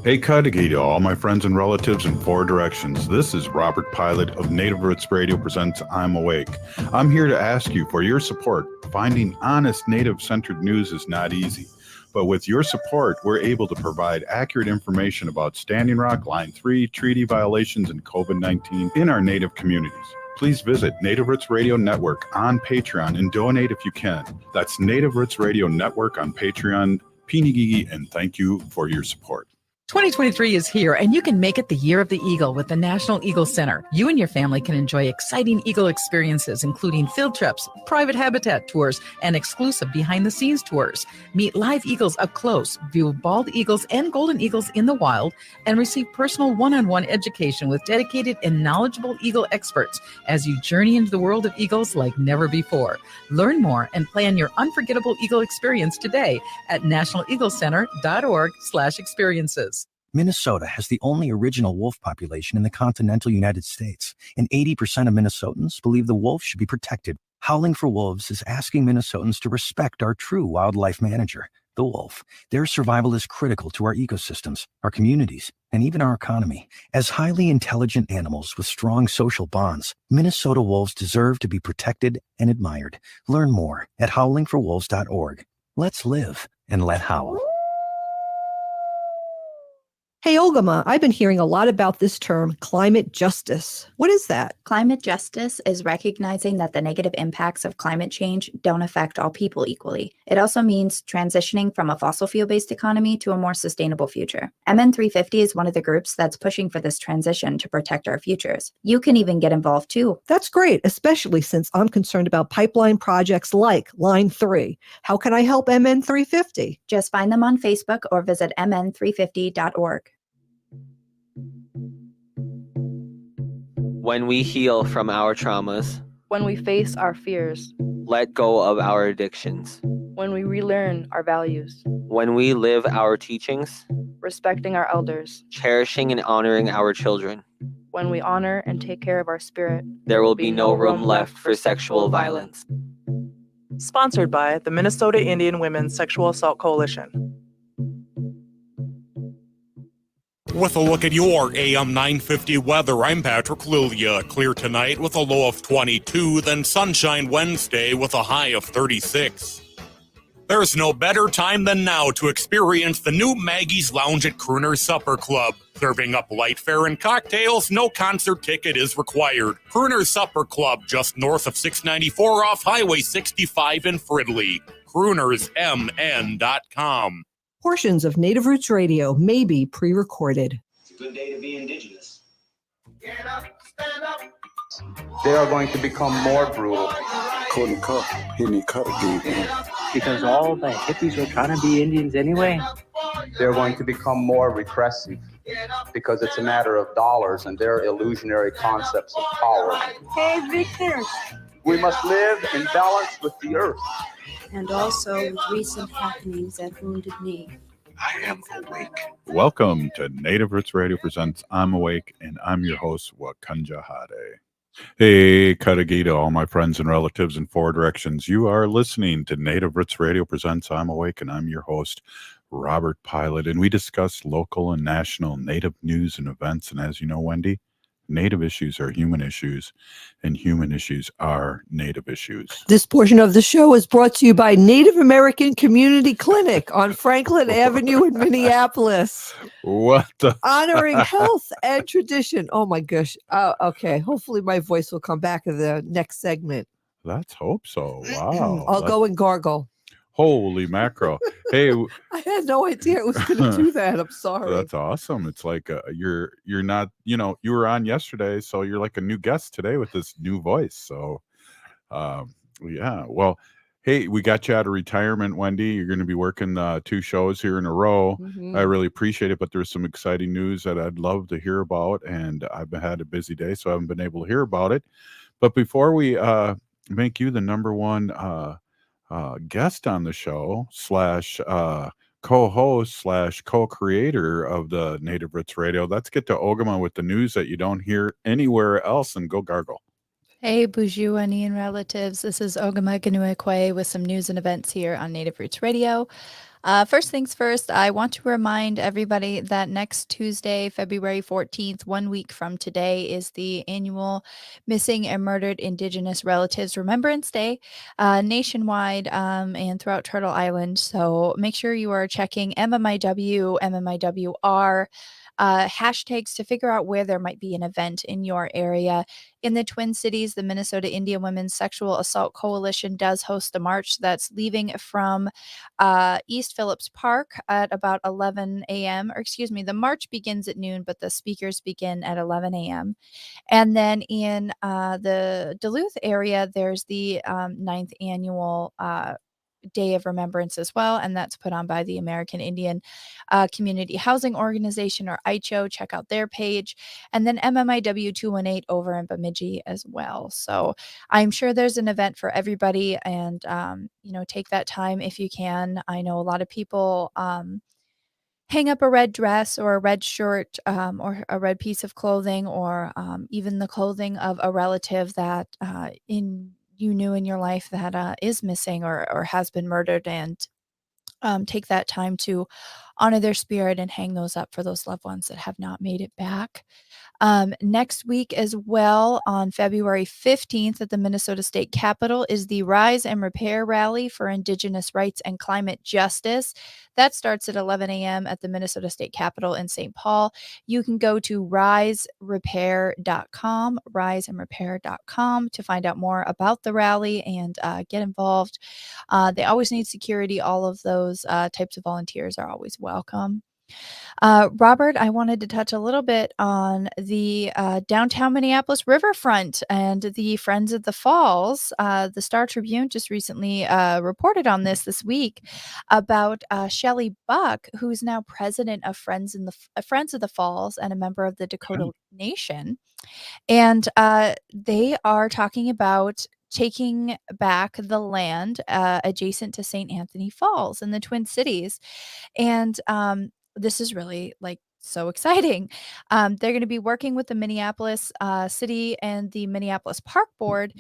Hey Kadagi to all my friends and relatives in four directions. This is Robert Pilot of Native Roots Radio presents I'm Awake. I'm here to ask you for your support. Finding honest Native-centered news is not easy. But with your support, we're able to provide accurate information about Standing Rock, Line 3, treaty violations, and COVID-19 in our Native communities. Please visit Native Roots Radio Network on Patreon and donate if you can. That's Native Roots Radio Network on Patreon. Pinigigi, and thank you for your support. 2023 is here, and you can make it the year of the Eagle with the National Eagle Center. You and your family can enjoy exciting Eagle experiences, including field trips, private habitat tours, and exclusive behind-the-scenes tours. Meet live eagles up close, view bald eagles and golden eagles in the wild, and receive personal one-on-one education with dedicated and knowledgeable eagle experts as you journey into the world of eagles like never before. Learn more and plan your unforgettable Eagle experience today at nationaleaglecenter.org/experiences. Minnesota has the only original wolf population in the continental United States, and 80% of Minnesotans believe the wolf should be protected. Howling for Wolves is asking Minnesotans to respect our true wildlife manager, the wolf. Their survival is critical to our ecosystems, our communities, and even our economy. As highly intelligent animals with strong social bonds, Minnesota wolves deserve to be protected and admired. Learn more at howlingforwolves.org. Let's live and let howl. Hey, Ogama, I've been hearing a lot about this term, climate justice. What is that? Climate justice is recognizing that the negative impacts of climate change don't affect all people equally. It also means transitioning from a fossil fuel-based economy to a more sustainable future. MN350 is one of the groups that's pushing for this transition to protect our futures. You can even get involved too. That's great, especially since I'm concerned about pipeline projects like Line 3. How can I help MN350? Just find them on Facebook or visit mn350.org. When we heal from our traumas, when we face our fears, let go of our addictions, when we relearn our values, when we live our teachings, respecting our elders, cherishing and honoring our children, when we honor and take care of our spirit, there will be no room left for sexual violence. Sponsored by the Minnesota Indian Women's Sexual Assault Coalition. With a look at your AM 950 weather, I'm Patrick Lilia. Clear tonight with a low of 22, then sunshine Wednesday with a high of 36. There's no better time than now to experience the new Maggie's Lounge at Crooner's Supper Club. Serving up light fare and cocktails, no concert ticket is required. Crooner's Supper Club, just north of 694 off Highway 65 in Fridley. CroonersMN.com. Portions of Native Roots Radio may be pre-recorded. It's a good day to be indigenous. Get up, stand up. They are going to become more brutal. Couldn't cut, hitting cut again. Because all the hippies were trying to be Indians anyway. They're going to become more repressive because it's a matter of dollars and their illusionary concepts of power. Hey, Victor. We must live in balance with the earth. And also with recent happenings at Wounded Knee. I am awake. Welcome to Native Roots Radio presents I'm Awake, and I'm your host, Wakanja Hade. Hey, Kadagi to all my friends and relatives in four directions. You are listening to Native Roots Radio presents I'm Awake, and I'm your host, Robert Pilot, and we discuss local and national Native news and events. And as you know, Wendy, Native issues are human issues, and human issues are Native issues. This portion of the show is brought to you by Native American Community Clinic on Franklin Avenue in Minneapolis. What the? Honoring health and tradition. Oh my gosh. Okay. Hopefully my voice will come back in the next segment. Let's hope so. Wow. I'll go and gargle. Holy mackerel. Hey, I had no idea it was going to do that. I'm sorry. That's awesome. It's like you're not, you were on yesterday, so you're like a new guest today with this new voice. So yeah. Well, hey, we got you out of retirement, Wendy. You're going to be working 2 shows here in a row. I really appreciate it, but there's some exciting news that I'd love to hear about, and I've had a busy day, so I haven't been able to hear about it. But before we make you the number one guest on the show / co-host / co-creator of the Native Roots Radio, let's get to Ogama with the news that you don't hear anywhere else, and go gargle. Hey, Bonjour, and relatives. This is Ogama Ganuekwe with some news and events here on Native Roots Radio. First things first, I want to remind everybody that next Tuesday, February 14th, 1 week from today, is the annual Missing and Murdered Indigenous Relatives Remembrance Day nationwide and throughout Turtle Island. So make sure you are checking MMIW, MMIWR. Hashtags to figure out where there might be an event in your area. In the Twin Cities, the Minnesota Indian Women's Sexual Assault Coalition does host a march that's leaving from East Phillips Park at about 11 a.m. Or excuse me, the march begins at noon, but the speakers begin at 11 a.m. And then in the Duluth area, there's the 9th annual Day of Remembrance as well, and that's put on by the American Indian Community Housing Organization, or ICHO. Check out their page. And then MMIW 218 over in Bemidji as well. So I'm sure there's an event for everybody, and take that time if you can. I know a lot of people hang up a red dress or a red shirt, or a red piece of clothing, or even the clothing of a relative that you knew in your life that is missing or has been murdered, and take that time to honor their spirit and hang those up for those loved ones that have not made it back. Next week as well, on February 15th at the Minnesota State Capitol, is the Rise and Repair Rally for Indigenous Rights and Climate Justice. That starts at 11 a.m. at the Minnesota State Capitol in St. Paul. You can go to riseandrepair.com to find out more about the rally and get involved. They always need security. All of those types of volunteers are always welcome. Robert, I wanted to touch a little bit on the downtown Minneapolis riverfront and the Friends of the Falls. The Star Tribune just recently reported on this week about Shelley Buck, who is now president of Friends of the Falls and a member of the Dakota Nation. And they are talking about taking back the land adjacent to St. Anthony Falls in the Twin Cities. And this is really so exciting. They're going to be working with the Minneapolis City and the Minneapolis Park Board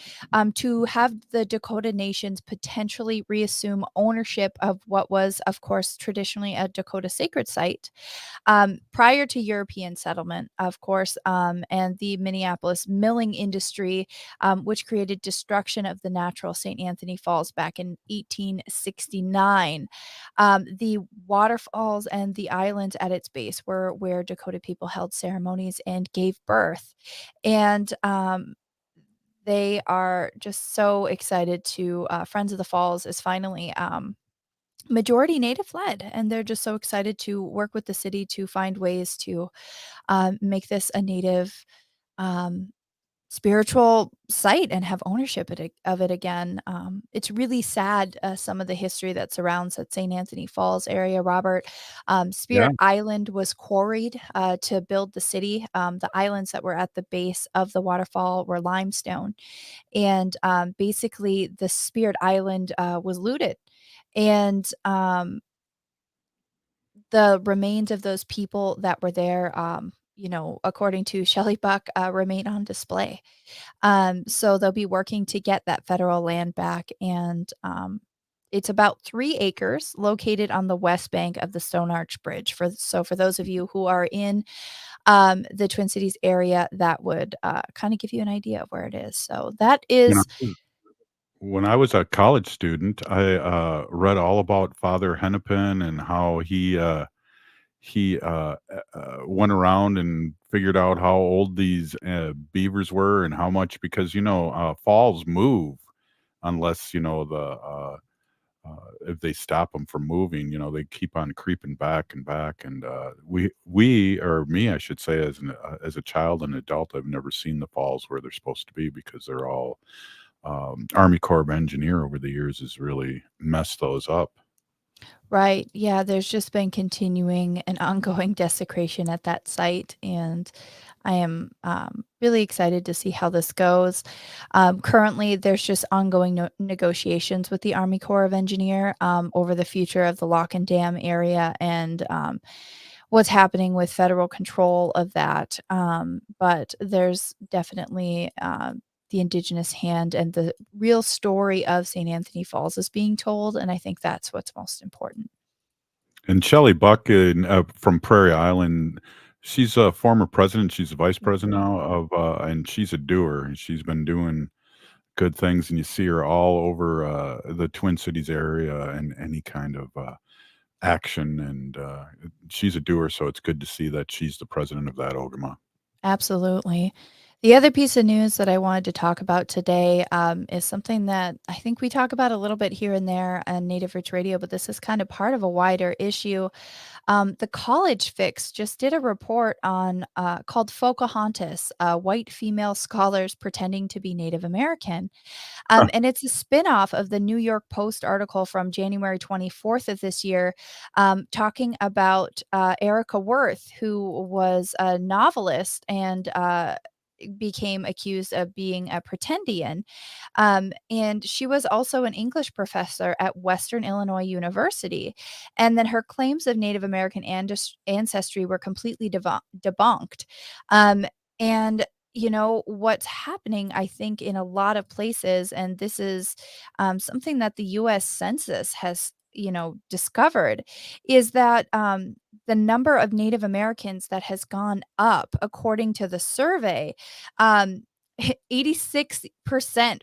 to have the Dakota Nations potentially reassume ownership of what was, of course, traditionally a Dakota sacred site prior to European settlement, of course, and the Minneapolis milling industry, which created destruction of the natural St. Anthony Falls back in 1869. The waterfalls and the islands at its base were where Dakota people held ceremonies and gave birth. And they are just so excited to Friends of the Falls is finally majority native led, and they're just so excited to work with the city to find ways to make this a native um, spiritual site and have ownership of it again. It's really sad, some of the history that surrounds that St. Anthony Falls area, Robert. Yeah. Spirit Island was quarried to build the city. The islands that were at the base of the waterfall were limestone. And basically, the Spirit Island was looted. And the remains of those people that were there, according to Shelley Buck, remain on display. So they'll be working to get that federal land back. And it's about 3 acres located on the west bank of the Stone Arch Bridge. For those of you who are in the Twin Cities area, that would kind of give you an idea of where it is. So that You know, is when I was a college student, I read all about Father Hennepin and how he went around and figured out how old these beavers were and how much, because falls move unless if they stop them from moving, they keep on creeping back and back. And we or me, I should say, as a child and adult, I've never seen the falls where they're supposed to be because they're all Army Corps of Engineer over the years has really messed those up. right. Yeah, there's just been continuing and ongoing desecration at that site, and I am really excited to see how this goes. Currently, there's just ongoing negotiations with the Army Corps of Engineer over the future of the Lock and Dam area and what's happening with federal control of that. But there's definitely the Indigenous hand and the real story of St. Anthony Falls is being told, and I think that's what's most important. And Shelley Buck from Prairie Island, she's a former president. She's a vice president now and she's a doer. And she's been doing good things, and you see her all over the Twin Cities area and any kind of action. And she's a doer, so it's good to see that she's the president of that Ogama. Absolutely. The other piece of news that I wanted to talk about today is something that I think we talk about a little bit here and there on Native Roots Radio, but this is kind of part of a wider issue. The College Fix just did a report on called Pocahontas, white female scholars pretending to be Native American. And it's a spinoff of the New York Post article from January 24th of this year, talking about Erica Worth, who was a novelist and became accused of being a pretendian. And she was also an English professor at Western Illinois University. And then her claims of Native American ancestry were completely debunked. And what's happening, I think, in a lot of places, and this is something that the U.S. Census has discovered, is that the number of Native Americans that has gone up, according to the survey, 86%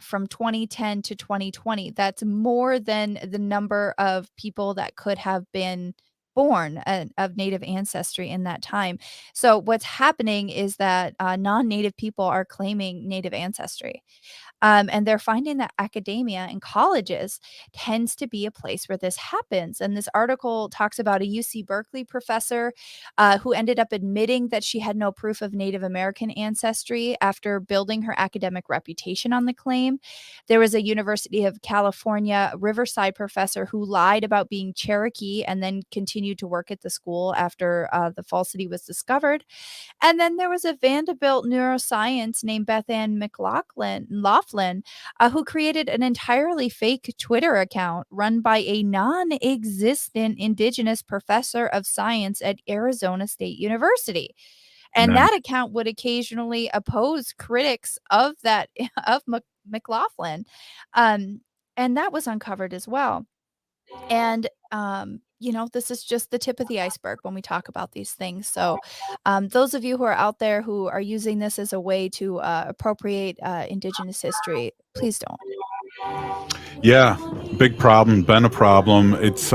from 2010 to 2020. That's more than the number of people that could have been born of Native ancestry in that time. So what's happening is that non-Native people are claiming Native ancestry. And they're finding that academia and colleges tends to be a place where this happens. And this article talks about a UC Berkeley professor who ended up admitting that she had no proof of Native American ancestry after building her academic reputation on the claim. There was a University of California Riverside professor who lied about being Cherokee and then continued to work at the school after the falsity was discovered. And then there was a Vanderbilt neuroscience named Beth Ann Laughlin, who created an entirely fake Twitter account run by a non-existent Indigenous professor of science at Arizona State University. And that account would occasionally oppose critics of that of McLaughlin. And that was uncovered as well. And this is just the tip of the iceberg when we talk about these things. So those of you who are out there who are using this as a way to appropriate Indigenous history, please don't. Yeah, big problem, been a problem. It's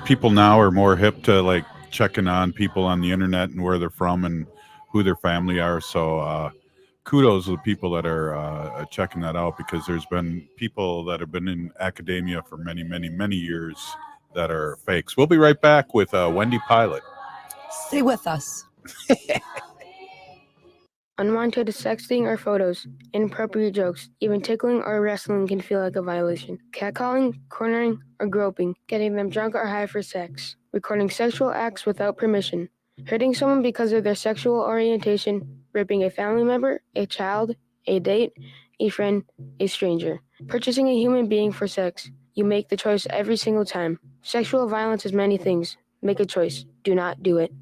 people now are more hip to like checking on people on the internet and where they're from and who their family are. So kudos to the people that are checking that out, because there's been people that have been in academia for many, many, many years that are fakes. We'll be right back with Wendy Pilot. Stay with us. Unwanted sexting or photos, inappropriate jokes, even tickling or wrestling can feel like a violation. Catcalling, cornering, or groping, getting them drunk or high for sex, recording sexual acts without permission, hurting someone because of their sexual orientation, raping a family member, a child, a date, a friend, a stranger, purchasing a human being for sex. You make the choice every single time. Sexual violence is many things. Make a choice. Do not do it.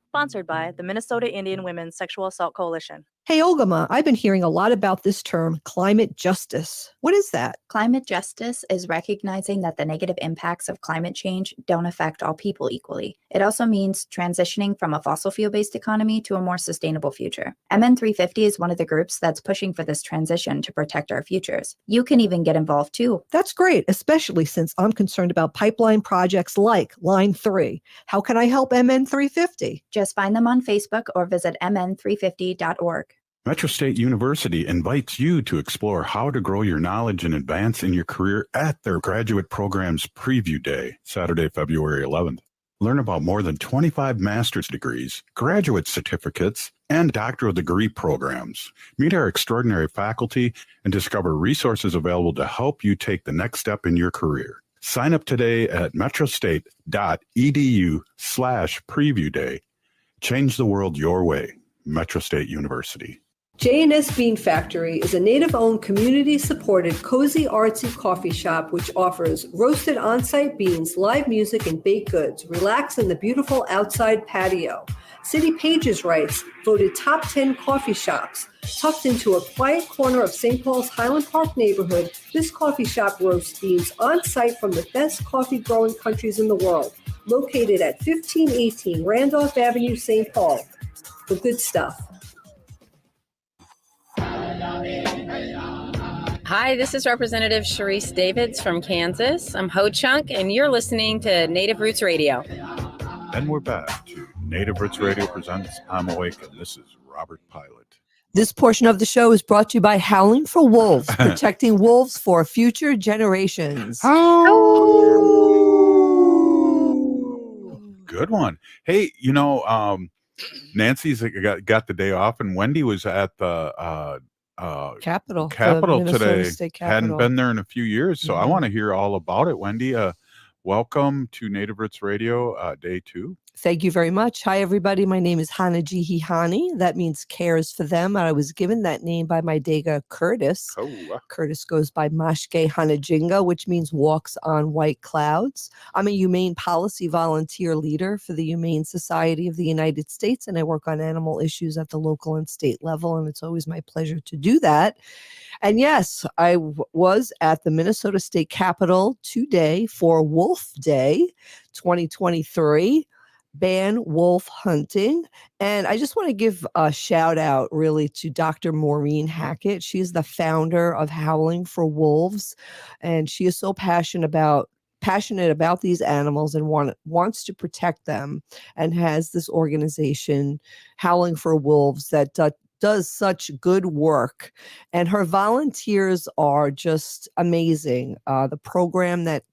Sponsored by the Minnesota Indian Women's Sexual Assault Coalition. Hey, Ogama, I've been hearing a lot about this term, climate justice. What is that? Climate justice is recognizing that the negative impacts of climate change don't affect all people equally. It also means transitioning from a fossil fuel-based economy to a more sustainable future. MN350 is one of the groups that's pushing for this transition to protect our futures. You can even get involved too. That's great, especially since I'm concerned about pipeline projects like Line 3. How can I help MN350? Just find them on Facebook or visit mn350.org. Metro State University invites you to explore how to grow your knowledge and advance in your career at their graduate program's preview day, Saturday, February 11th. Learn about more than 25 master's degrees, graduate certificates, and doctoral degree programs. Meet our extraordinary faculty and discover resources available to help you take the next step in your career. Sign up today at metrostate.edu/preview day. Change the world your way. Metro State University. J&S Bean Factory is a native-owned, community-supported, cozy, artsy coffee shop which offers roasted on-site beans, live music, and baked goods. Relax in the beautiful outside patio. City Pages writes, voted top 10 coffee shops. Tucked into a quiet corner of St. Paul's Highland Park neighborhood, this coffee shop roasts beans on-site from the best coffee-growing countries in the world. located at 1518 Randolph Avenue, St. Paul. The good stuff. Hi, this is Representative Sharice Davids from Kansas. I'm Ho Chunk, and you're listening to Native Roots Radio. And we're back to Native Roots Radio presents I'm Awake, and this is Robert Pilot. This portion of the show is brought to you by Howling for Wolves, protecting wolves for future generations. Good one. Hey, Nancy's got the day off, and Wendy was at the Capitol today. State Capitol. Hadn't been there in a few years, so I want to hear all about it. Wendy, welcome to Native Roots Radio, day 2. Thank you very much. Hi, everybody. My name is Hanajihihani. That means cares for them. I was given that name by my Dega Curtis. Oh. Curtis goes by Mashke Hanajinga, which means walks on white clouds. I'm a humane policy volunteer leader for the Humane Society of the United States, and I work on animal issues at the local and state level, and it's always my pleasure to do that. And yes, I was at the Minnesota State Capitol today for Wolf Day 2023. Ban wolf hunting. And I just want to give a shout out really to Dr. Maureen Hackett. She's the founder of Howling for Wolves, and she is so passionate about these animals and wants to protect them, and has this organization, Howling for Wolves, that does such good work. And her volunteers are just amazing. The program that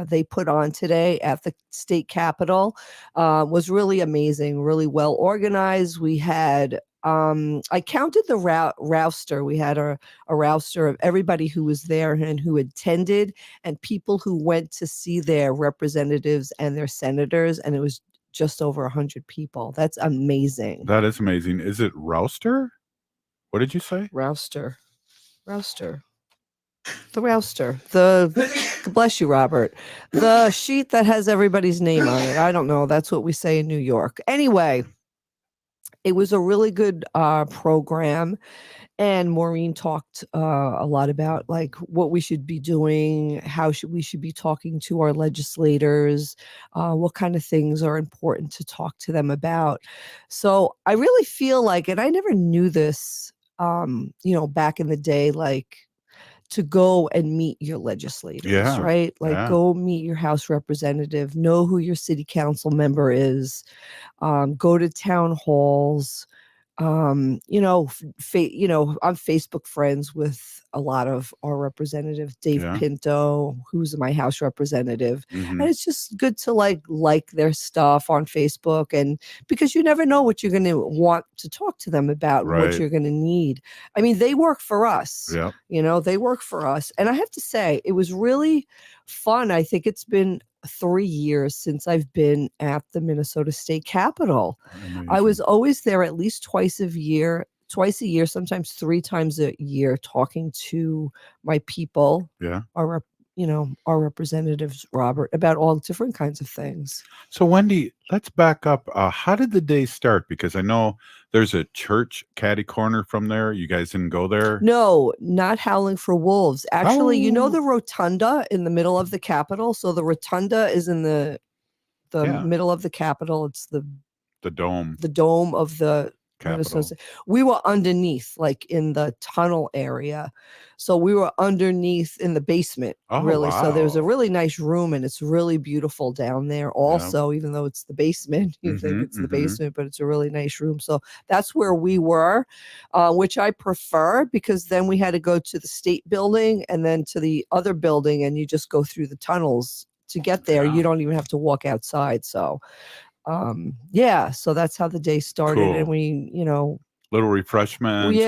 they put on today at the state capitol was really amazing, really well organized. We had I counted the roster. We had a roster of everybody who was there and who attended, and people who went to see their representatives and their senators, and it was just over 100 people. That's amazing. That is amazing. Is it Rouster? What did you say? Rouster. The rouster, bless you, Robert, the sheet that has everybody's name on it. I don't know. That's what we say in New York. Anyway, it was a really good program. And Maureen talked a lot about like what we should be doing, how we should be talking to our legislators, what kind of things are important to talk to them about. So I really feel like, and I never knew this, back in the day, like, to go and meet your legislators, right? Like go meet your House representative, know who your city council member is, go to town halls. I'm Facebook friends with a lot of our representatives, Dave Pinto, who's my House representative. And it's just good to like their stuff on Facebook, and because you never know what you're going to want to talk to them about, what you're going to need. I mean, they work for us, they work for us. And I have to say, it was really fun. I think it's been 3 years since I've been at the Minnesota State Capitol. Amazing. I was always there at least twice a year, sometimes 3 times a year, talking to my people, our representatives, Robert, about all different kinds of things. So Wendy, let's back up. How did the day start? Because I know there's a church catty corner from there. You guys didn't go there? No, not Howling for Wolves. Actually, the rotunda in the middle of the Capitol. So the rotunda is in the middle of the Capitol. It's the dome. The dome of the Capitol. We were underneath, like in the tunnel area. So we were underneath in the basement, really. Wow. So there's a really nice room, and it's really beautiful down there also, even though it's the basement. You think it's the basement, but it's a really nice room. So that's where we were, which I prefer, because then we had to go to the state building and then to the other building, and you just go through the tunnels to get there. You don't even have to walk outside. So so that's how the day started. Cool. And we, little refreshments. We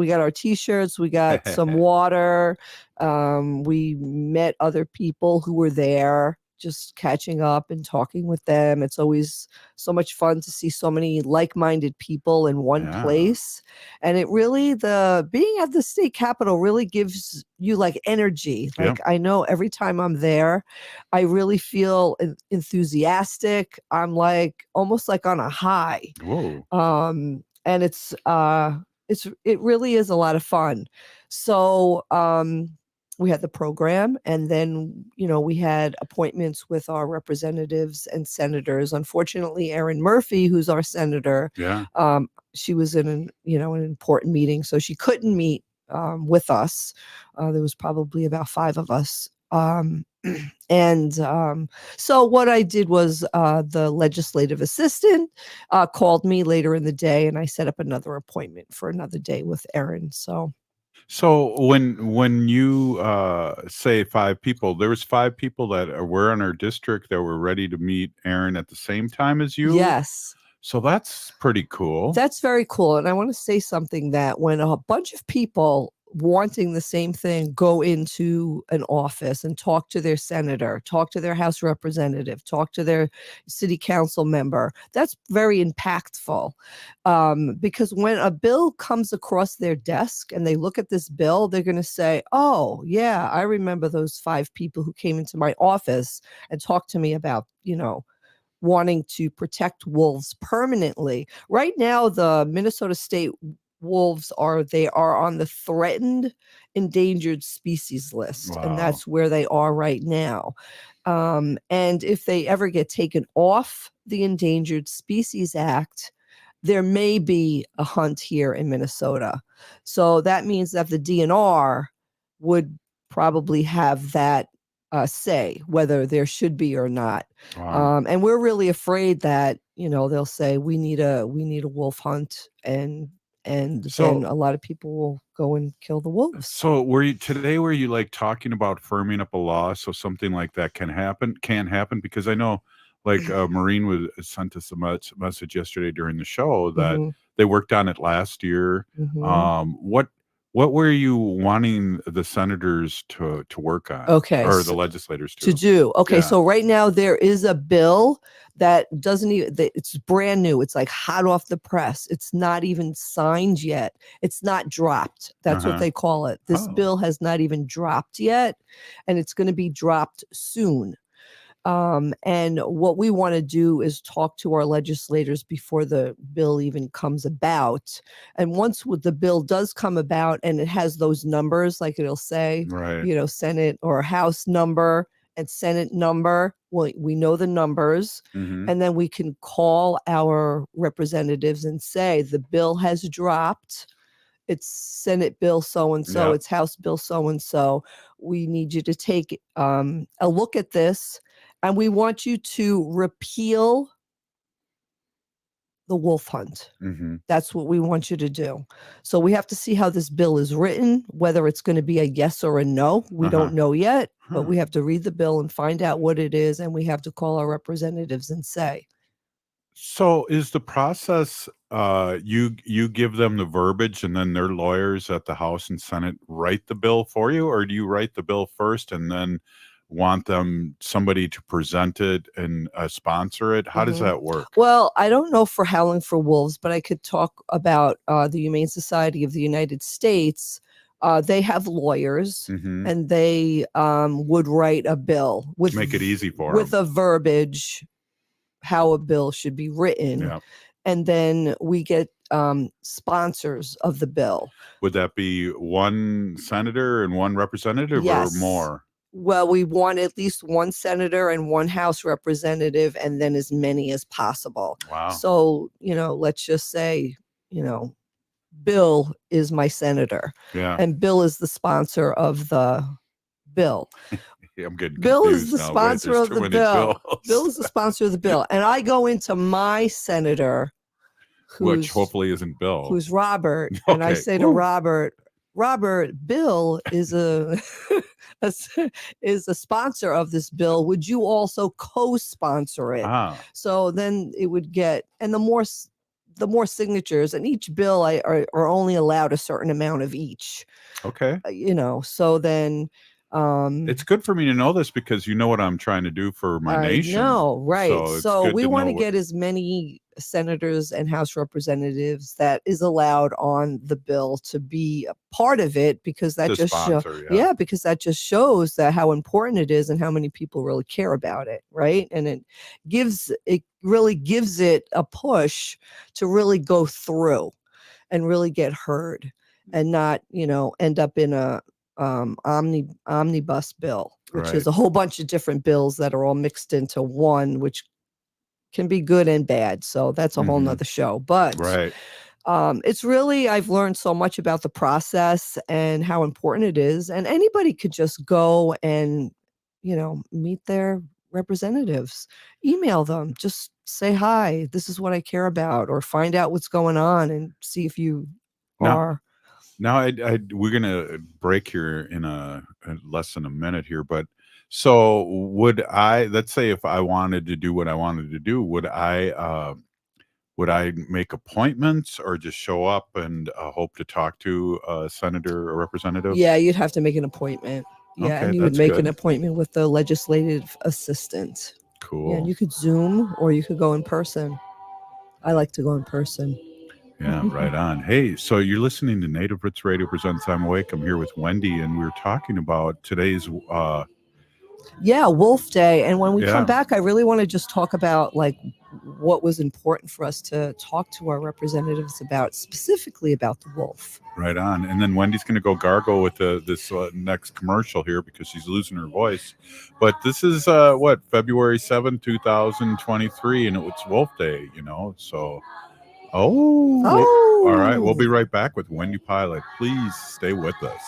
got our t-shirts, we got some water. We met other people who were there, just catching up and talking with them. It's always so much fun to see so many like-minded people in one place. And it really, being at the state capitol really gives you like energy. Like I know every time I'm there, I really feel enthusiastic. I'm like almost like on a high. Whoa. And it really is a lot of fun. So, we had the program, and then we had appointments with our representatives and senators. Unfortunately, Erin Murphy, who's our senator, Yeah. she was in an important meeting, so she couldn't meet with us. There was probably about 5 of us. And so what I did was the legislative assistant called me later in the day, and I set up another appointment for another day with Erin. So when you say 5 people, there was 5 people that were in our district that were ready to meet Aaron at the same time as you? Yes. So that's pretty cool. That's very cool. And I want to say something, that when a bunch of people wanting the same thing go into an office and talk to their senator, talk to their House representative, talk to their city council member, that's very impactful. Because when a bill comes across their desk and they look at this bill, they're going to say, oh, yeah, I remember those 5 people who came into my office and talked to me about, wanting to protect wolves permanently. Right now, the Minnesota State wolves are on the threatened endangered species list, and Wow. that's where they are right now. And if they ever get taken off the Endangered Species Act, there may be a hunt here in Minnesota. So that means that the DNR would probably have that say whether there should be or not. Wow. And we're really afraid that they'll say we need a wolf hunt, and then So- a lot of people will go and kill the wolves. So were you like talking about firming up a law so something like that can happen? Because I know like Maureen sent us a message yesterday during the show that Mhm. they worked on it last year. Mhm. What were you wanting the senators to work on? Okay, Or the so- legislators to do. Okay, Yeah. so right now there is a bill that doesn't even, it's brand new. It's like hot off the press. It's not even signed yet. It's not dropped. That's what Uh-huh. they call it. This Oh. bill has not even dropped yet, and it's going to be dropped soon. And what we want to do is talk to our legislators before the bill even comes about. And once the bill does come about and it has those numbers, like it'll say, Right. Senate or House number and Senate number, well, we know the numbers. Mhm. And then we can call our representatives and say, the bill has dropped. It's Senate bill so-and-so, Yep. it's House bill so-and-so. We need you to take a look at this, and we want you to repeal the wolf hunt. Mhm. That's what we want you to do. So we have to see how this bill is written, whether it's going to be a yes or a no. We Uh-huh. don't know yet, but Huh. we have to read the bill and find out what it is, and we have to call our representatives and say. So is the process you give them the verbiage and then their lawyers at the House and Senate write the bill for you, or do you write the bill first and then want somebody to present it and sponsor it? How does Mhm. that work? Well, I don't know for Howling for Wolves, but I could talk about the Humane Society of the United States. They have lawyers, Mhm. and they would write a bill with Make it easy for with 'em. a verbiage how a bill should be written, Yeah. and then we get sponsors of the bill. Would that be one senator and one representative or Yes. more? Well, we want at least one senator and one House representative, and then as many as possible. Wow. So, let's just say, Bill is my senator, Yeah. and Bill is the sponsor of the bill. Yeah, I'm getting Bill is confused the now. Wait, sponsor there's of too the many bill. bills. Bill is the sponsor of the bill. And I go into my senator, Which hopefully isn't Bill. who's Robert, and I Okay. say to Woo. Robert, Bill is is a sponsor of this bill. Would you also co-sponsor it? Ah. So then it would get, and the more signatures, and each bill are only allowed a certain amount of each. Okay. So then It's good for me to know this because you know what I'm trying to do for my nation. I know, right? So it's So good we to want know to get as many senators and House representatives that is allowed on the bill to be a part of it, because that To just sponsor, yeah. because that just shows that how important it is and how many people really care about it, right? And it really gives it a push to really go through and really get heard, and not end up in a omnibus bill, which Right. is a whole bunch of different bills that are all mixed into one, which can be good and bad. So that's a whole nother show. But Right. it's really, I've learned so much about the process and how important it is. And anybody could just go and, meet their representatives, email them, just say, hi, this is what I care about, or find out what's going on and see if you Now, are. we're gonna break here in less than a minute here, but so let's say if I wanted to do what I wanted to do, would I make appointments or just show up and hope to talk to a senator or representative? Yeah, you'd have to make an appointment. Yeah, Okay, and you would that's make an good. appointment with the legislative assistant. Yeah, and Cool. you could Zoom or you could go in person. I like to go in person. Yeah, right on. Hey, so you're listening to Native Roots Radio Presents I'm Awake. I'm here with Wendy, and we're talking about today's Yeah, Wolf Day. And when we come Yeah. back, I really want to just talk about like what was important for us to talk to our representatives about, specifically about the wolf. Right on. And then Wendy's going to go gargle with this next commercial here because she's losing her voice. But this is February 7th, 2023, and it's Wolf Day, so all right, we'll be right back with Wendy Pilot. Please stay with us.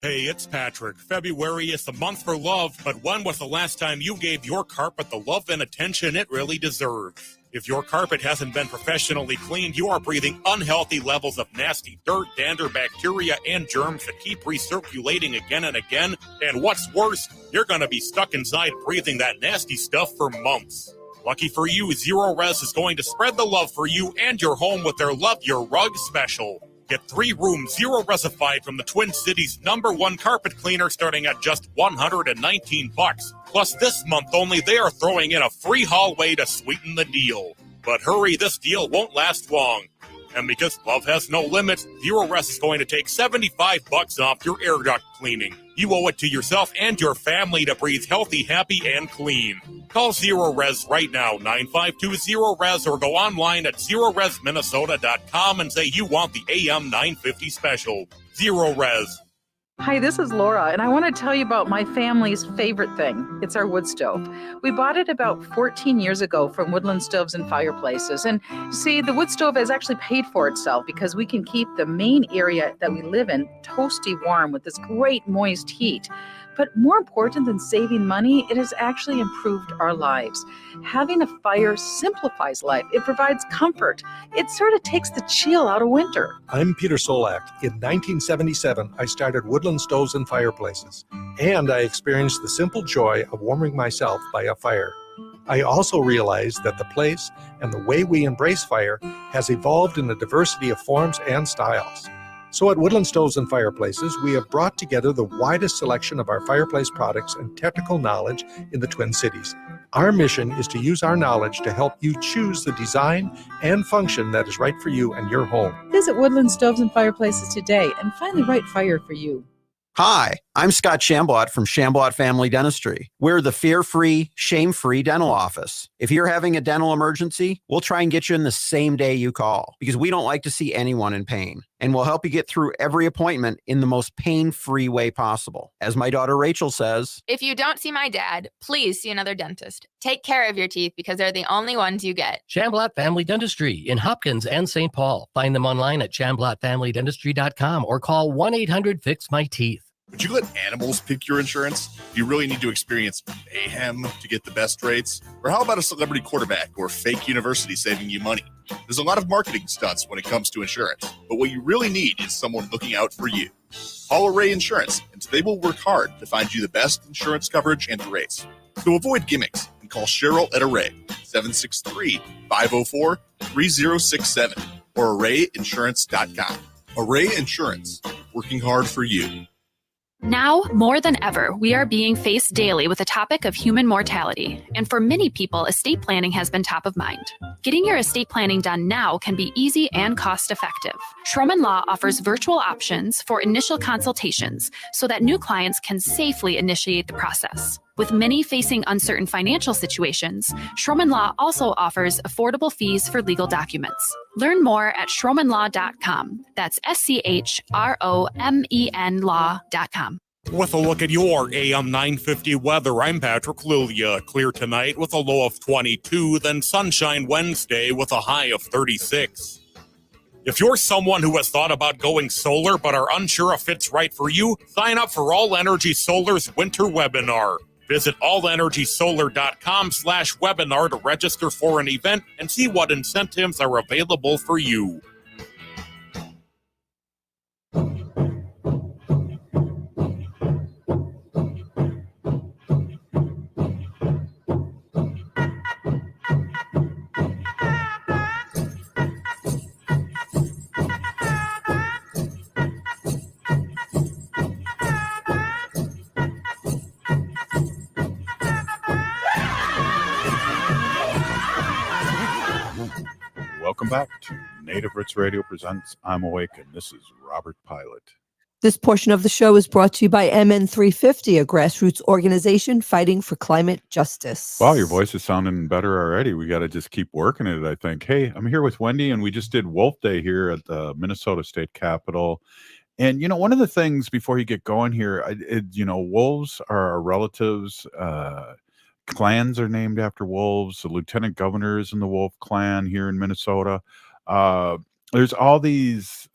Hey, it's Patrick. February is the month for love, but when was the last time you gave your carpet the love and attention it really deserves? If your carpet hasn't been professionally cleaned, you are breathing unhealthy levels of nasty dirt, dander, bacteria, and germs that keep recirculating again and again. And what's worse, you're going to be stuck inside breathing that nasty stuff for months. Lucky for you, Zero Res is going to spread the love for you and your home with their Love Your Rug special. Get 3 rooms Zero Resified from the Twin Cities' #1 carpet cleaner starting at just $119. Plus, this month only, they are throwing in a free hallway to sweeten the deal. But hurry, this deal won't last long. And because love has no limits, Zero Res is going to take $75 off your air duct cleaning. You owe it to yourself and your family to breathe healthy, happy, and clean. Call Zero Res right now, 952-ZERO-RES, or go online at ZeroResMinnesota.com and say you want the AM 950 special. Zero Res. Hi, this is Laura, and I want to tell you about my family's favorite thing. It's our wood stove. We bought it about 14 years ago from Woodland Stoves and Fireplaces. And see, the wood stove has actually paid for itself because we can keep the main area that we live in toasty warm with this great moist heat. But more important than saving money, it has actually improved our lives. Having a fire simplifies life. It provides comfort. It sort of takes the chill out of winter. I'm Peter Solak. In 1977, I started Woodland Stoves and Fireplaces, and I experienced the simple joy of warming myself by a fire. I also realized that the place and the way we embrace fire has evolved in a diversity of forms and styles. So at Woodland Stoves and Fireplaces, we have brought together the widest selection of our fireplace products and technical knowledge in the Twin Cities. Our mission is to use our knowledge to help you choose the design and function that is right for you and your home. Visit Woodland Stoves and Fireplaces today and find the right fire for you. Hi, I'm Scott Shamblot from Shamblot Family Dentistry. We're the fear-free, shame-free dental office. If you're having a dental emergency, we'll try and get you in the same day you call because we don't like to see anyone in pain. And we'll help you get through every appointment in the most pain-free way possible. As my daughter Rachel says, if you don't see my dad, please see another dentist. Take care of your teeth because they're the only ones you get. Shamblot Family Dentistry in Hopkins and St. Paul. Find them online at shamblotfamilydentistry.com or call 1-800-FIX-MY-TEETH. Would you let animals pick your insurance? Do you really need to experience mayhem to get the best rates? Or how about a celebrity quarterback or fake university saving you money? There's a lot of marketing stunts when it comes to insurance, but what you really need is someone looking out for you. Call Array Insurance, and they will work hard to find you the best insurance coverage and rates. So avoid gimmicks and call Cheryl at Array, 763-504-3067, or arrayinsurance.com. Array Insurance, working hard for you. Now, more than ever, we are being faced daily with the topic of human mortality, and for many people, estate planning has been top of mind. Getting your estate planning done now can be easy and cost-effective. Schroman Law offers virtual options for initial consultations so that new clients can safely initiate the process. With many facing uncertain financial situations, Schromen Law also offers affordable fees for legal documents. Learn more at schromenlaw.com. That's SCHROMEN law.com. With a look at your AM 950 weather, I'm Patrick Lilia. Clear tonight with a low of 22, then sunshine Wednesday with a high of 36. If you're someone who has thought about going solar but are unsure if it's right for you, sign up for All Energy Solar's winter webinar. Visit allenergysolar.com/webinar to register for an event and see what incentives are available for you. Welcome back to Native Roots Radio presents I'm Awake, and this is Robert Pilot. This portion of the show is brought to you by MN350, a grassroots organization fighting for climate justice. Wow, your voice is sounding better already. We got to just keep working at it, I think. Hey, I'm here with Wendy, and we just did Wolf Day here at the Minnesota State Capitol. And, one of the things before you get going here, wolves are our relatives. Clans are named after wolves. The lieutenant governor is in the wolf clan here in Minnesota. There's all these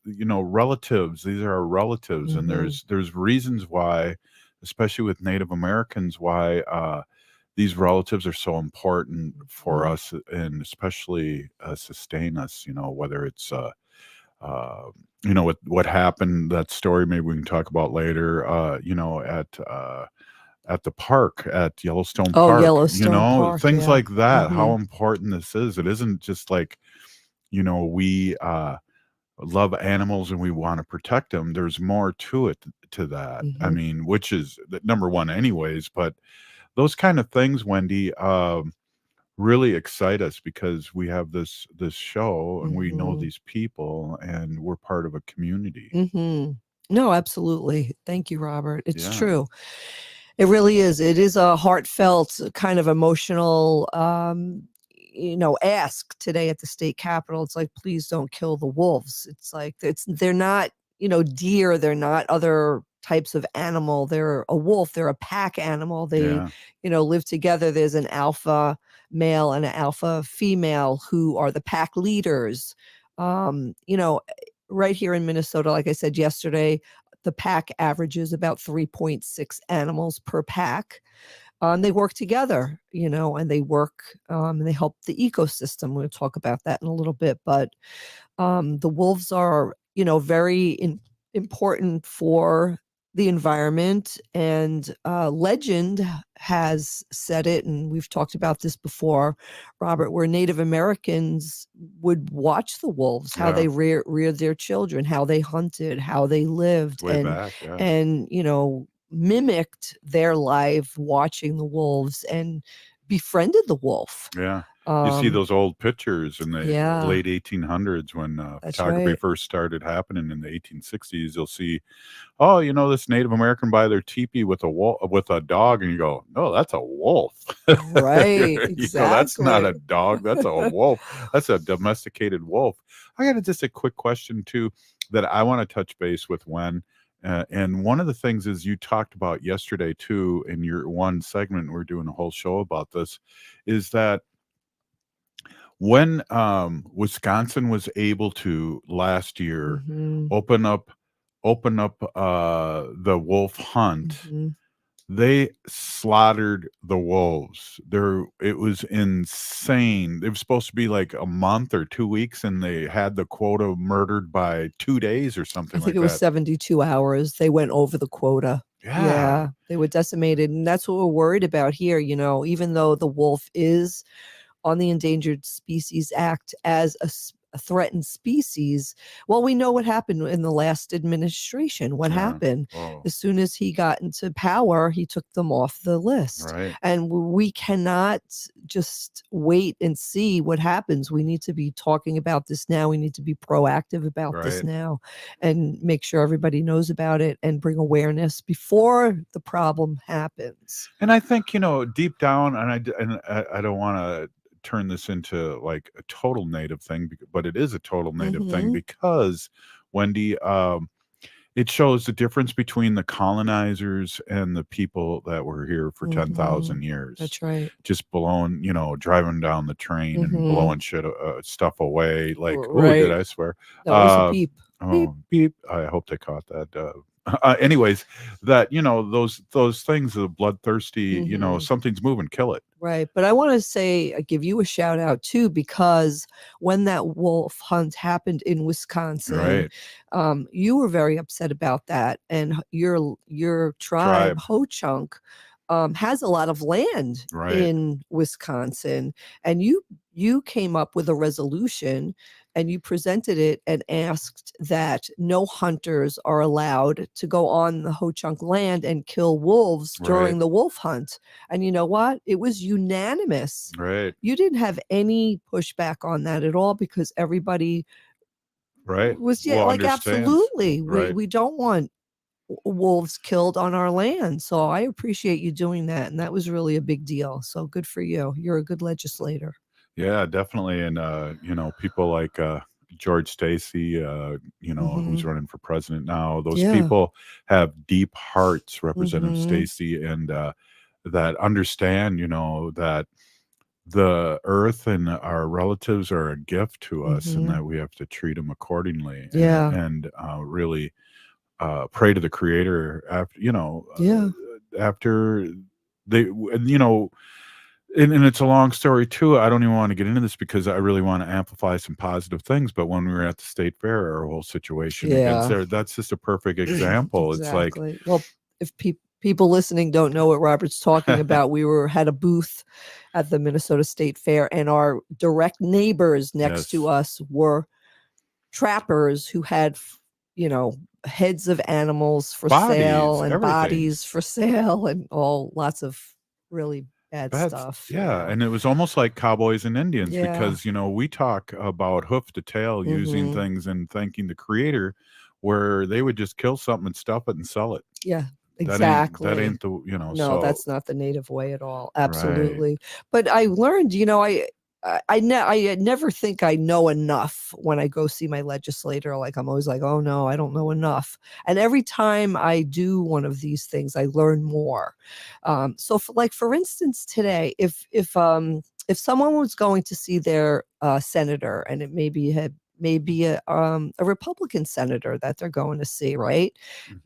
relatives. These are our relatives, and there's reasons why, especially with Native Americans, why these relatives are so important for us, and especially sustain us. Whether it's what happened, that story maybe we can talk about later. At the park at Yellowstone Park, Yellowstone Park, things yeah. like that. How important this is. It isn't just like, we love animals and we want to protect them. There's more to that. I mean, which is number one anyways, but those kind of things, Wendy, really excite us because we have this show and we know these people and we're part of a community. No, absolutely. Thank you, Robert. It's Yeah. true. It really is. It is a heartfelt, kind of emotional, ask today at the state capitol. It's like, please don't kill the wolves. It's like, they're not, deer. They're not other types of animal. They're a wolf. They're a pack animal. They, live together. There's an alpha male and an alpha female who are the pack leaders. Right here in Minnesota, like I said yesterday, the pack averages about 3.6 animals per pack. They work together, and they work and they help the ecosystem. We'll talk about that in a little bit. But the wolves are, very important for the environment. And legend has said it, and we've talked about this before, Robert, where Native Americans would watch the wolves, how they reared their children, how they hunted, how they lived, Way back, yeah. and mimicked their life watching the wolves and befriended the wolf. Yeah. You see those old pictures in the late 1800s when photography first started happening in the 1860s. You'll see, this Native American by their teepee with a dog, and you go, no, that's a wolf. Right. Exactly. That's not a dog. That's a wolf. That's a domesticated wolf. I got just a quick question too that I want to touch base with Wen. And one of the things is you talked about yesterday too in your one segment. We're doing a whole show about this. Is that when Wisconsin was able to last year open up the wolf hunt, they slaughtered the wolves. It was insane. It was supposed to be like a month or 2 weeks, and they had the quota murdered by 2 days or something. I think it was 72 hours. They went over the quota. Yeah, they were decimated, and that's what we're worried about here. Even though the wolf is on the Endangered Species Act as a threatened species. Well, we know what happened in the last administration. What happened? Oh, As soon as he got into power, he took them off the list. right. And we cannot just wait and see what happens. We need to be talking about this now. We need to be proactive about this Right. now and make sure everybody knows about it and bring awareness before the problem happens. And I think, deep down, and I don't want to turn this into like a total native thing, but it is a total native thing Mhm. because, Wendy, it shows the difference between the colonizers and the people that were here for 10,000 Mhm. years. That's right. Just blowing, driving down the train and Mhm. blowing stuff away. Like, oh, did Right. I swear? That was a beep. Beep. Oh, beep. I hope they caught that. Anyways, that, those things, the bloodthirsty, Mhm. something's moving, kill it. Right. But I want to say, give you a shout out too, because when that wolf hunt happened in Wisconsin, Right. you were very upset about that. And your tribe, Tribe. Ho-Chunk, has a lot of land Right. in Wisconsin. And you came up with a resolution and you presented it and asked that no hunters are allowed to go on the Ho-Chunk land and kill wolves during Right. the wolf hunt. And you know what? It was unanimous. Right. You didn't have any pushback on that at all because everybody Right. was Well, like, understands. absolutely. Right. We don't want wolves killed on our land. So I appreciate you doing that. And that was really a big deal. So good for you. You're a good legislator. Yeah, definitely. And, people like George Stacy, who's Mhm. running for president now, those Yeah. people have deep hearts, Representative Mhm. Stacy, and that understand, that the earth and our relatives are a gift to us and Mhm. that we have to treat them accordingly Yeah. and really pray to the creator after, Yeah. after they, and, and it's a long story too. I don't even want to get into this because I really want to amplify some positive things. But when we were at the state fair, our whole situation against Yeah. there, that's just a perfect example. It's like, Exactly. Well, if people listening don't know what Robert's talking about, we had a booth at the Minnesota State Fair, and our direct neighbors next to yes, us were trappers who had, heads of animals for bodies, sale and everything. bodies for sale and lots of really bad That's stuff. yeah, and it was almost like cowboys and Indians Yeah. because we talk about hoof to tail using Mhm. things and thanking the creator, where they would just kill something and stuff it and sell it. Yeah, That ain't exactly. the No, so that's not the native way at all. right. Absolutely. But I learned, I never think I know enough when I go see my legislator. Like I'm always like, oh no, I don't know enough. And every time I do one of these things, I learn more. So for instance, today, if someone was going to see their senator, and it maybe a Republican senator that they're going to see, right?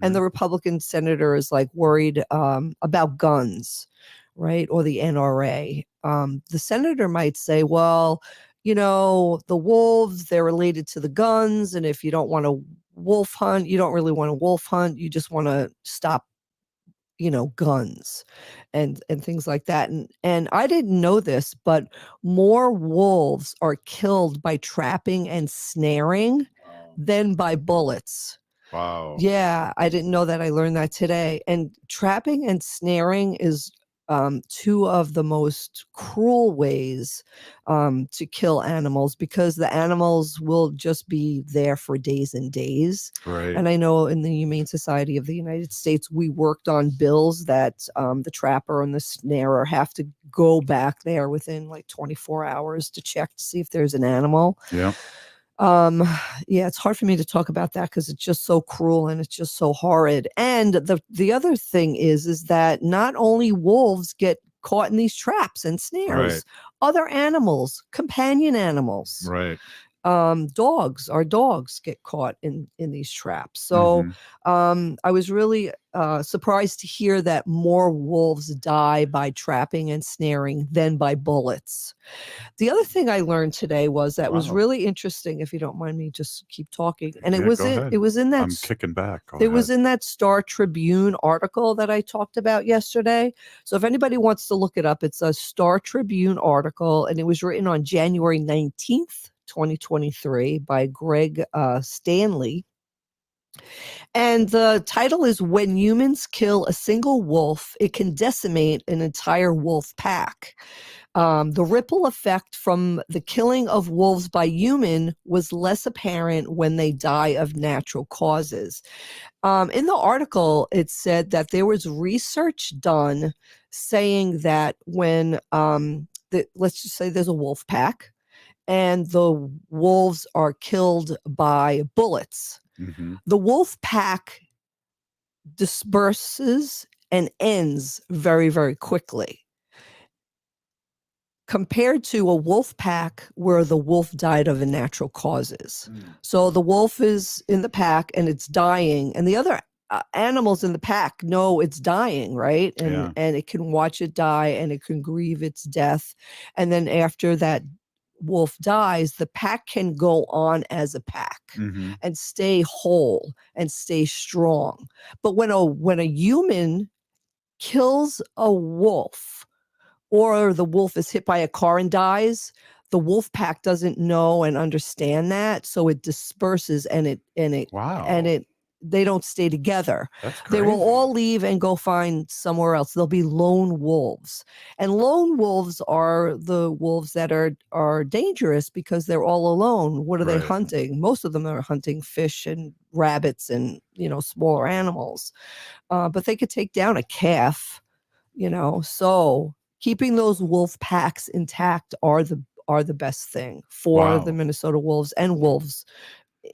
And the Mhm. Republican senator is like worried about guns, right? Or the NRA. The senator might say, well, the wolves, they're related to the guns. And if you don't want a wolf hunt, you don't really want a wolf hunt. You just want to stop, guns and things like that. And I didn't know this, but more wolves are killed by trapping and snaring than by bullets. Wow. Yeah, I didn't know that. I learned that today. And trapping and snaring is two of the most cruel ways to kill animals because the animals will just be there for days and days. Right. And I know in the Humane Society of the United States, we worked on bills that the trapper and the snarer have to go back there within like 24 hours to check to see if there's an animal. Yeah. Yeah, it's hard for me to talk about that because it's just so cruel and it's just so horrid. And the other thing is that not only wolves get caught in these traps and snares, Right. other animals, companion animals, Right. our dogs get caught in these traps. So I was really surprised to hear that more wolves die by trapping and snaring than by bullets. The other thing I learned today was that was Wow. really interesting, if you don't mind me just keep talking. And Yeah, go ahead. it was in that I'm kicking back. Go it was ahead. in that Star Tribune article that I talked about yesterday. So if anybody wants to look it up, it's a Star Tribune article and it was written on January 19th, 2023 by Greg Stanley. And the title is When Humans Kill a Single Wolf, It Can Decimate an Entire Wolf Pack. The ripple effect from the killing of wolves by human was less apparent when they die of natural causes. In the article, it said that there was research done saying that when, let's just say there's a wolf pack and the wolves are killed by bullets, the wolf pack disperses and ends very, very quickly, compared to a wolf pack where the wolf died of natural causes. So the wolf is in the pack and it's dying, and the other animals in the pack know it's dying, right? And it can watch it die and it can grieve its death. And then after that wolf dies, the pack can go on as a pack and stay whole and stay strong. But when a human kills a wolf, or the wolf is hit by a car and dies, the wolf pack doesn't know and understand that, so it disperses and they don't stay together. They will all leave and go find somewhere else. They'll be lone wolves. And lone wolves are the wolves that are dangerous because they're all alone. What are they hunting? Most of them are hunting fish and rabbits and, smaller animals. But they could take down a calf, so keeping those wolf packs intact are the best thing for the Minnesota Wolves and wolves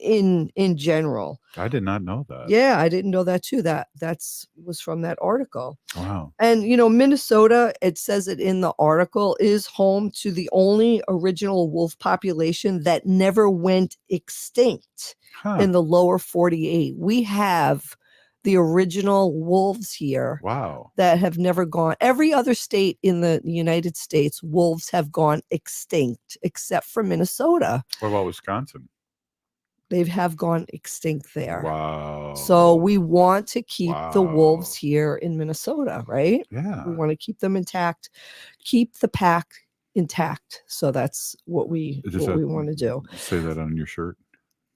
in general. I did not know that. Yeah, I didn't know that too. That's was from that article. Wow. And Minnesota, it says it in the article, is home to the only original wolf population that never went extinct in the lower 48. We have the original wolves here that have never gone. Every other state in the United States, wolves have gone extinct except for Minnesota. What about Wisconsin? They have gone extinct there. Wow. So we want to keep the wolves here in Minnesota, right? Yeah. We want to keep them intact, keep the pack intact. So that's what we want to do. Say that on your shirt.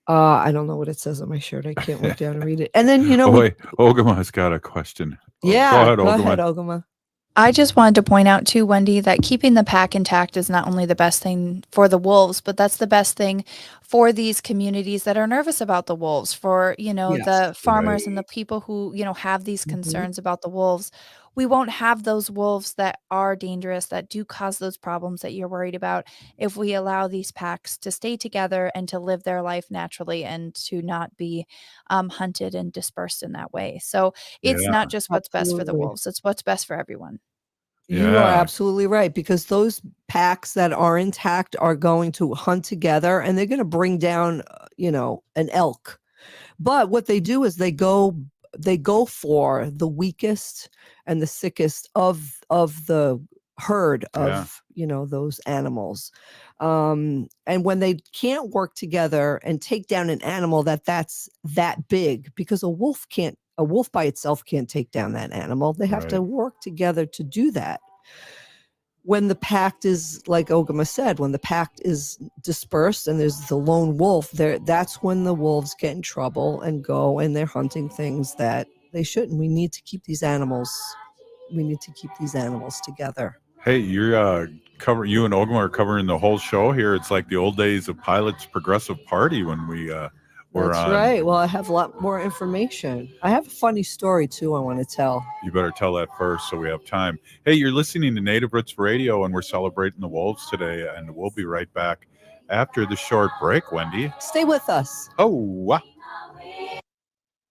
I don't know what it says on my shirt. I can't look down and read it. And then, wait, Ogama's got a question. Yeah, go ahead, Ogama. I just wanted to point out too, Wendy, that keeping the pack intact is not only the best thing for the wolves, but that's the best thing for these communities that are nervous about the wolves, for, the farmers and the people who, have these concerns about the wolves. We won't have those wolves that are dangerous, that do cause those problems that you're worried about, if we allow these packs to stay together and to live their life naturally and to not be hunted and dispersed in that way. So it's not just what's best for the wolves, it's what's best for everyone. You are absolutely right, because those packs that are intact are going to hunt together and they're going to bring down, an elk. But what they do is they go for the weakest and the sickest of the herd of those animals. And when they can't work together and take down an animal that's that big, because a wolf by itself can't take down that animal. They have to work together to do that. When the pack is, like Ogama said, when the pack is dispersed and there's the lone wolf there, that's when the wolves get in trouble and go and they're hunting things that they shouldn't. We need to keep these animals together. Hey, you and Ogama are covering the whole show here. It's like the old days of Pilot's Progressive Party when we That's right. Well, I have a lot more information. I have a funny story, too, I want to tell. You better tell that first so we have time. Hey, you're listening to Native Roots Radio, and we're celebrating the wolves today, and we'll be right back after the short break, Wendy. Stay with us. Oh, wow.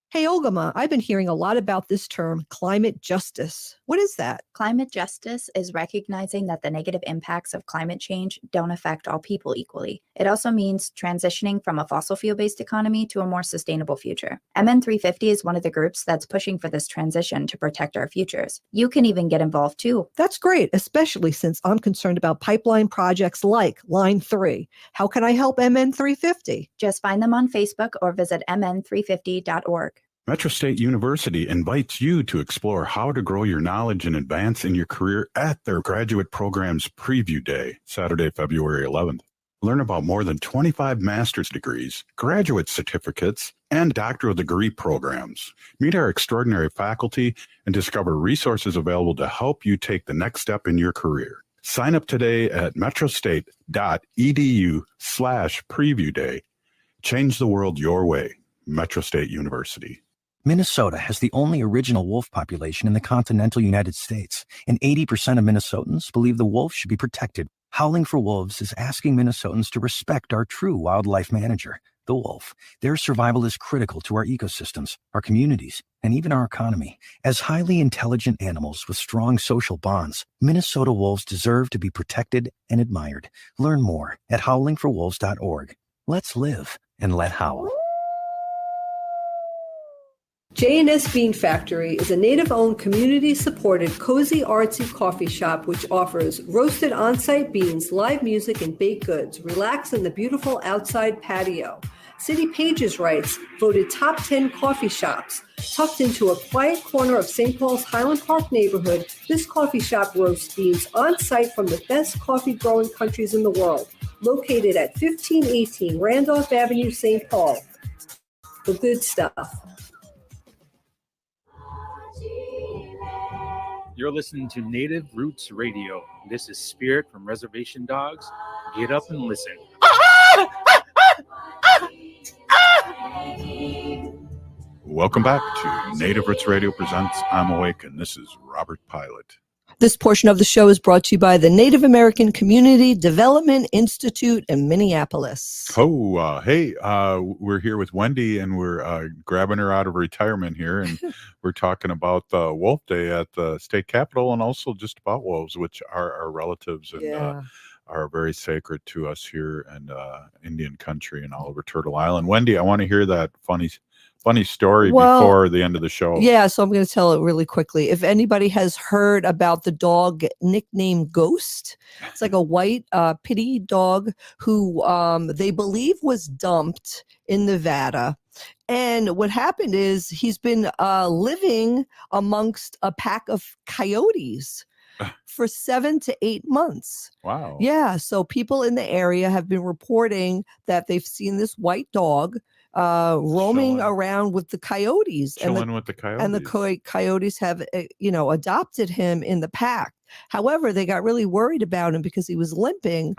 Hey, Ogama, I've been hearing a lot about this term, climate justice. What is that? Climate justice is recognizing that the negative impacts of climate change don't affect all people equally. It also means transitioning from a fossil fuel-based economy to a more sustainable future. MN350 is one of the groups that's pushing for this transition to protect our futures. You can even get involved too. That's great, especially since I'm concerned about pipeline projects like Line 3. How can I help MN350? Just find them on Facebook or visit mn350.org. Metro State University invites you to explore how to grow your knowledge and advance in your career at their graduate program's preview day, Saturday, February 11th. Learn about more than 25 master's degrees, graduate certificates, and doctoral degree programs. Meet our extraordinary faculty and discover resources available to help you take the next step in your career. Sign up today at metrostate.edu/preview day. Change the world your way. Metro State University. Minnesota has the only original wolf population in the continental United States, and 80% of Minnesotans believe the wolf should be protected. Howling for Wolves is asking Minnesotans to respect our true wildlife manager, the wolf. Their survival is critical to our ecosystems, our communities, and even our economy. As highly intelligent animals with strong social bonds, Minnesota wolves deserve to be protected and admired. Learn more at howlingforwolves.org. Let's live and let howl. J&S Bean Factory is a native-owned, community-supported, cozy, artsy coffee shop which offers roasted on-site beans, live music, and baked goods. Relax in the beautiful outside patio. City Pages writes, voted top 10 coffee shops. Tucked into a quiet corner of St. Paul's Highland Park neighborhood, this coffee shop roasts beans on-site from the best coffee-growing countries in the world. Located at 1518 Randolph Avenue, St. Paul. The good stuff. You're listening to Native Roots Radio. This is Spirit from Reservation Dogs. Get up and listen. Welcome back to Native Roots Radio presents I'm Awake, and this is Robert Pilot. This portion of the show is brought to you by the Native American Community Development Institute in Minneapolis. Oh, hey, we're here with Wendy, and we're grabbing her out of retirement here, and we're talking about Wolf Day at the state capitol, and also just about wolves, which are our relatives and are very sacred to us here in Indian country and all over Turtle Island. Wendy, I want to hear that funny story before the end of the show. Yeah, so I'm going to tell it really quickly. If anybody has heard about the dog nicknamed Ghost, it's like a white pitty dog who they believe was dumped in Nevada. And what happened is he's been living amongst a pack of coyotes for 7 to 8 months. Wow. Yeah, so people in the area have been reporting that they've seen this white dog roaming around with the coyotes. With the coyotes. And the coyotes have, adopted him in the pack. However, they got really worried about him because he was limping.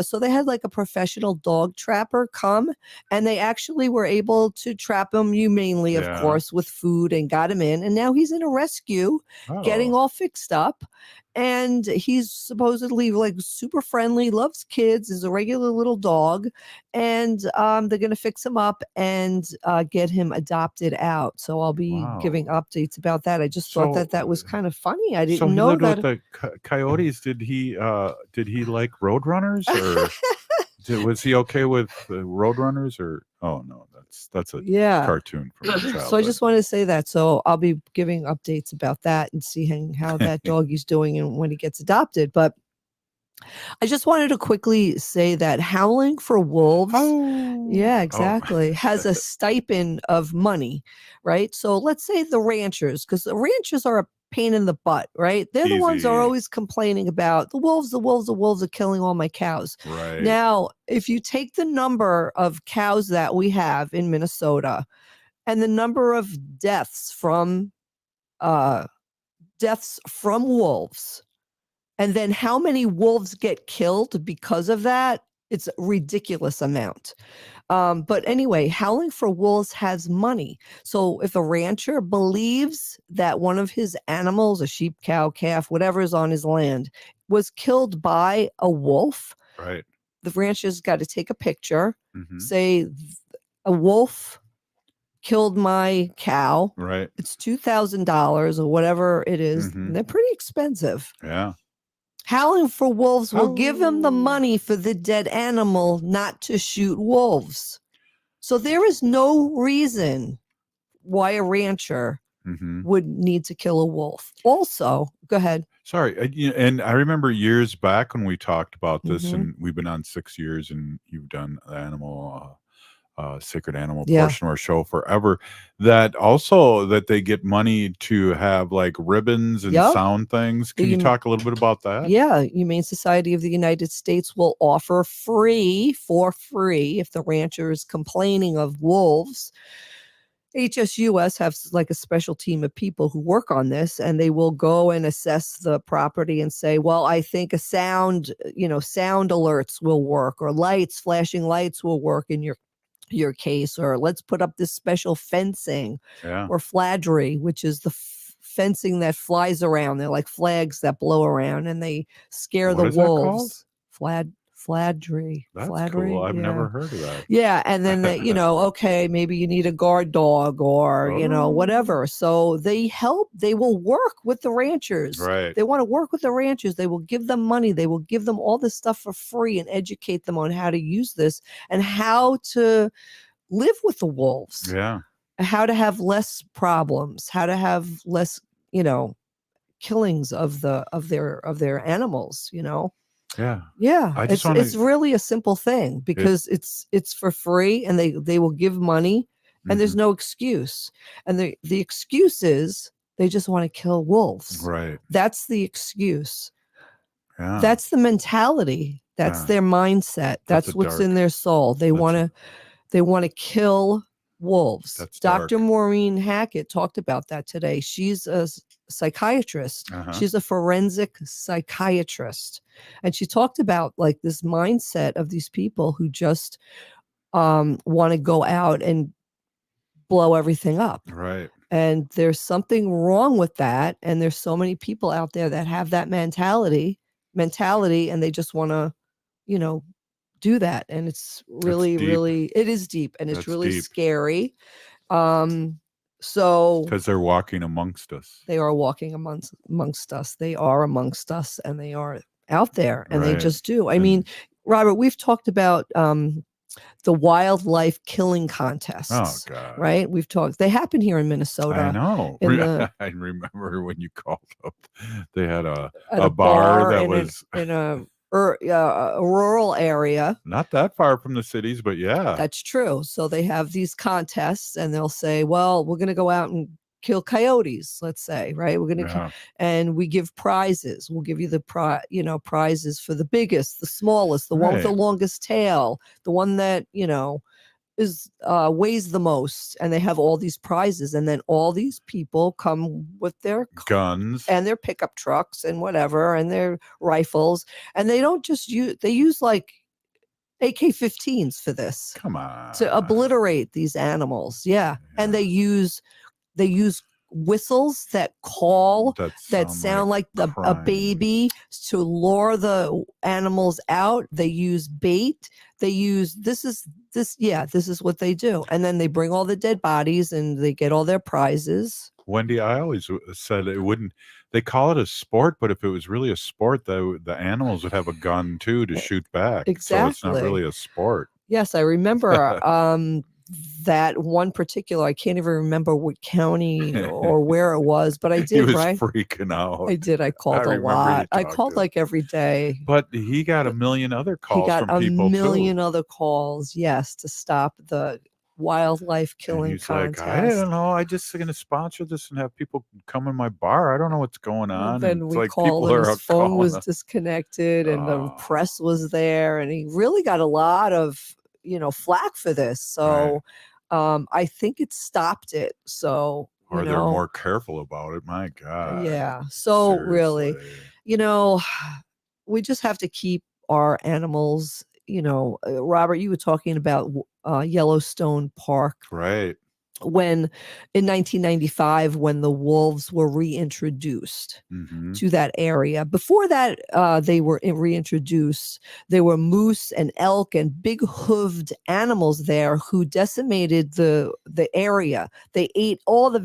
So they had like a professional dog trapper come, and they actually were able to trap him humanely, of course, with food, and got him in. And now he's in a rescue, getting all fixed up. And he's supposedly like super friendly, loves kids, is a regular little dog. And they're going to fix him up and get him adopted out. So I'll be giving updates about that. I just thought that was kind of funny. I didn't know that. With the coyotes, did he like roadrunners, or was he okay with roadrunners? Or no, that's a cartoon from his childhood. So I just wanted to say that. So I'll be giving updates about that and seeing how that doggy's doing and when he gets adopted. But I just wanted to quickly say that Howling for Wolves, has a stipend of money, right? So let's say the ranchers, because the ranchers are a pain in the butt, right? They're the ones that are always complaining about the wolves are killing all my cows. Right. Now, if you take the number of cows that we have in Minnesota and the number of deaths from wolves, and then how many wolves get killed because of that, it's a ridiculous amount. But anyway, Howling for Wolves has money. So if a rancher believes that one of his animals, a sheep, cow, calf, whatever is on his land, was killed by a wolf, right? The rancher's got to take a picture, say a wolf killed my cow. Right. It's $2,000 or whatever it is. And they're pretty expensive. Yeah. Howling for Wolves will give him the money for the dead animal not to shoot wolves. So there is no reason why a rancher would need to kill a wolf. Also, go ahead. Sorry. And I remember years back when we talked about this, and we've been on 6 years, and you've done the animal sacred animal Yeah. portion of our show forever. That also that they get money to have like ribbons and Yep. sound things. The Can you hum- talk a little bit about that? Yeah, Humane Society of the United States will offer for free, if the rancher is complaining of wolves. HSUS has like a special team of people who work on this, and they will go and assess the property and say, well, I think a sound alerts will work, or flashing lights will work in your case, or let's put up this special fencing, Yeah. or fladry, which is the fencing that flies around. They're like flags that blow around and they scare What the is that called? wolves. Fladry. That's Fladry. cool. I've Yeah. never heard of that. Yeah, and then okay, maybe you need a guard dog, or whatever. So they will work with the ranchers. Right. They want to work with the ranchers. They will give them money. They will give them all this stuff for free and educate them on how to use this and how to live with the wolves. Yeah. How to have less problems, how to have less, killings of their animals, Yeah. Yeah, I just it's really a simple thing because it's for free, and they will give money, and there's no excuse. And the excuse is they just want to kill wolves. Right. That's the excuse. Yeah. That's the mentality. That's their mindset. That's what's in their soul. They want to kill wolves. That's Dr. dark. Maureen Hackett talked about that today. She's a psychiatrist. Uh-huh. She's a forensic psychiatrist. And she talked about like this mindset of these people who just want to go out and blow everything up. Right. And there's something wrong with that. And there's so many people out there that have that mentality, and they just want to, do that. And it's really, it is deep, and it's really scary. So because they're walking amongst us. they are walking amongst us. They are amongst us, and they are out there, and they Right. just do. I mean, Robert, we've talked about the wildlife killing contests. Oh God. Right? We've talked. They happen here in Minnesota. I know. I remember when you called up, they had At a bar that in was a rural area. not that far from the cities, but yeah. That's true. So they have these contests, and they'll say, well, we're going to go out and kill coyotes, let's say, right? We're going to, and we give prizes. We'll give you the prizes for the biggest, the smallest, the one with the Right. longest tail, the one that, is weighs the most. And they have all these prizes. And then all these people come with their guns and their pickup trucks and whatever, and their rifles. And they don't just they use like AK-15s for this. Come on. To obliterate these animals. Yeah. And they use whistles that call, that sound like a crying. baby to lure the animals out. They use bait. They use this is what they do. And then they bring all the dead bodies, and they get all their prizes. Wendy, I always said it wouldn't. They call it a sport, but if it was really a sport, the animals would have a gun too to shoot back. So it's not Exactly. really a sport. Yes, I remember that one particular, I can't even remember what county or where it was, but I He did, was right? freaking out. I did. I called a remember you lot. I talked called to him. like every day. But he got a million other calls He got from a people million too. other calls, yes, to stop the wildlife And killing he's contest. like, I don't know. I just going to sponsor this and have people come in my bar. I don't know what's going on. Then And it's we like called, people and are his out phone calling was us. disconnected, and the press was there, and he really got a lot of flack for this. So I think it stopped it. So Or they're more careful about it. My God. yeah. So really, Seriously. we just have to keep our animals. Robert, you were talking about Yellowstone Park. Right. When in 1995, when the wolves were reintroduced Mhm. to that area. Before that, they were reintroduced. There were moose and elk and big hooved animals there who decimated the area. They ate all the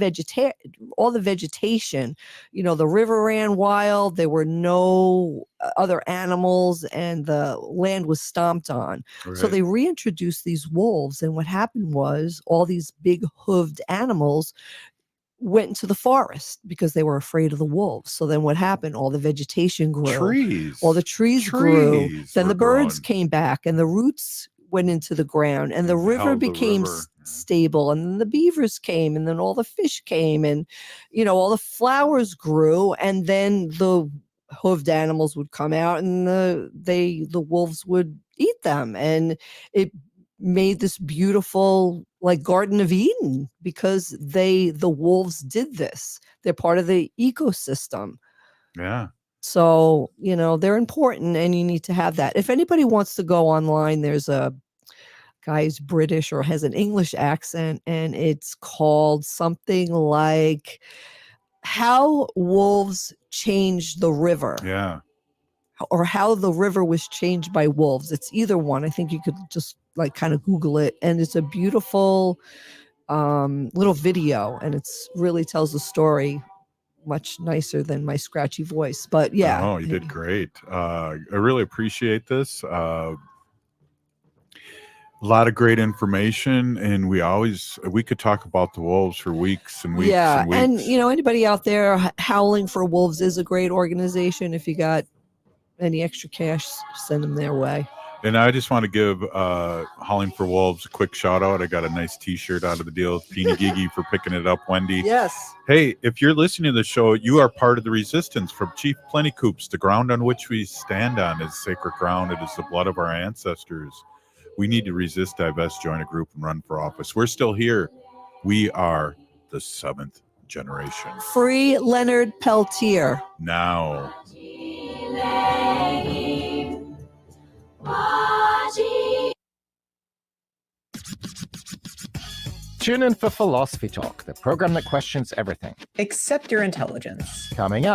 vegetation. The river ran wild. There were no other animals, and the land was stomped on. So Right. they reintroduced these wolves, and what happened was all these big hooved animals went into the forest because they were afraid of the wolves. So then what happened? All the vegetation grew. Trees. All the trees grew. Trees Then were the birds growing. came back, and the roots went into the ground, and the river held the became river. stable, and then the beavers came, and then all the fish came, and all the flowers grew, and then the hoofed animals would come out, and the wolves would eat them, and it made this beautiful like Garden of Eden because the wolves did this. They're part of the ecosystem. Yeah. So, they're important, and you need to have that. If anybody wants to go online, there's a guy who's British or has an English accent, and it's called something like How Wolves Changed the River. Yeah. Or How the River Was Changed by Wolves. It's either one. I think you could just like kind of Google it, and it's a beautiful little video, and it's really tells the story much nicer than my scratchy voice. But yeah. Oh, you did great. I really appreciate this. A lot of great information, and we could talk about the wolves for weeks and weeks and weeks. And anybody out there, Howling for Wolves is a great organization. If you got any extra cash, send them their way. And I just want to give Howling for Wolves a quick shout out. I got a nice t-shirt out of the deal. Peeny Gigi for picking it up, Wendy. Yes. Hey, if you're listening to the show, you are part of the resistance from Chief Plentycoops. The ground on which we stand on is sacred ground. It is the blood of our ancestors. We need to resist, divest, join a group, and run for office. We're still here. We are the 7th generation. Free Leonard Peltier. Now. Tune in for Philosophy Talk, the program that questions everything except your intelligence. Coming up.